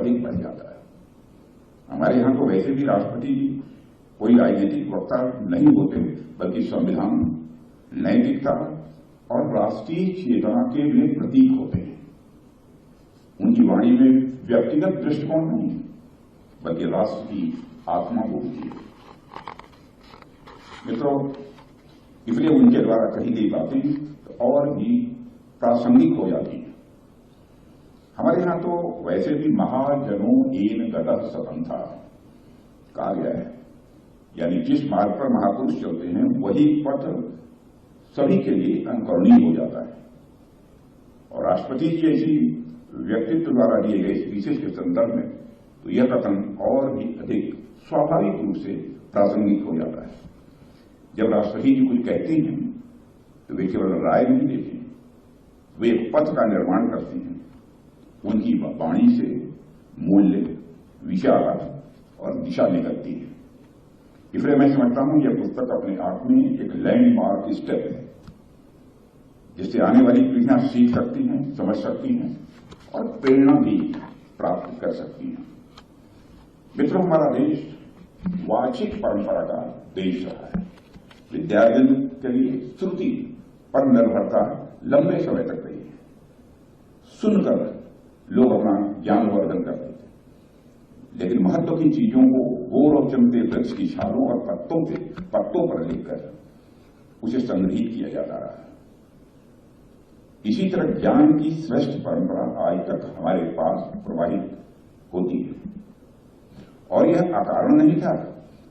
अधिक बढ़ जाता है। हमारे यहाँ तो वैसे भी राष्ट्रपति कोई राजनीतिक वक्ता नहीं होते, बल्कि संविधान, नैतिकता और राष्ट्रीय चेतना के वे प्रतीक होते हैं। उनकी वाणी में व्यक्तिगत दृष्टिकोण नहीं, बल्कि राष्ट्र की आत्मा बोलती है। मित्रों, इसलिए उनके द्वारा कही गई बातें तो और भी प्रासंगिक हो जाती हैं। हमारे यहां तो वैसे भी महाजनों एन गतः सपंथा कहा गया है, यानी जिस मार्ग पर महापुरुष चलते हैं वही पथ सभी के लिए अनुकरणीय हो जाता है। और राष्ट्रपति जी जैसी व्यक्तित्व द्वारा दिए गए स्पीचेस के संदर्भ में तो यह कथन और भी अधिक स्वाभाविक रूप से प्रासंगिक हो जाता है। जब राष्ट्रपति जी कुछ कहते हैं तो वे केवल राय नहीं देते, वे एक पथ का निर्माण करते हैं। उनकी वाणी से मूल्य, विचार और दिशा निकलती है। इसलिए मैं समझता हूं यह पुस्तक अपने आप में एक लैंडमार्क स्टेप है, जिससे आने वाली पीढ़ियां सीख सकती हैं, समझ सकती हैं और प्रेरणा भी प्राप्त कर सकती हैं। मित्रों, हमारा देश वाचिक परंपरा का देश रहा है। विद्यार्जन के लिए श्रुति पर निर्भरता लंबे समय तक रही है। सुनकर लोग अपना ज्ञानवर्धन करते थे, लेकिन महत्व की चीजों को गोर और चमते वृक्ष की छालों और पत्तों पर लिखकर उसे संग्रहित किया जाता रहा। इसी तरह ज्ञान की श्रेष्ठ परंपरा आज तक हमारे पास प्रवाहित होती है। और यह अकारण नहीं था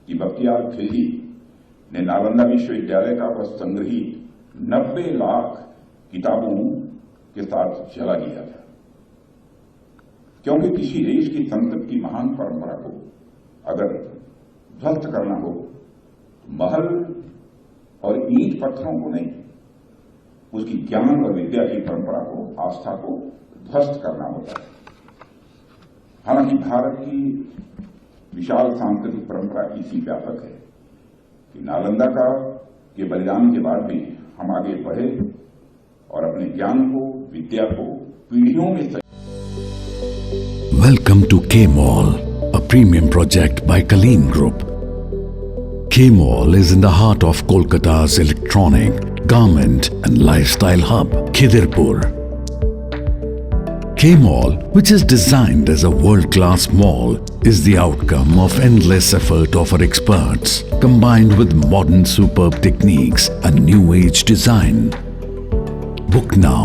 कि बख्तियार खिलजी ने नालंदा विश्वविद्यालय का वह संग्रहित 90 लाख किताबों के साथ चला दिया था, क्योंकि किसी देश की संसद की महान परंपरा को अगर ध्वस्त करना हो तो महल और ईंट पत्थरों को नहीं, उसकी ज्ञान और विद्या की परंपरा को, आस्था को ध्वस्त करना होता है। हालांकि भारत की विशाल सांस्कृतिक परंपरा इसी व्यापक है कि नालंदा के बलिदान के बाद भी हम आगे बढ़े और अपने ज्ञान को, विद्या को पीढ़ियों में। Welcome to K-Mall, a premium project by Kaleen Group. K-Mall is in the heart of Kolkata's electronic, garment and lifestyle hub, Khidirpur. K-Mall, which is designed as a world-class mall, is the outcome of endless effort of our experts, combined with modern superb techniques and new age design. Book now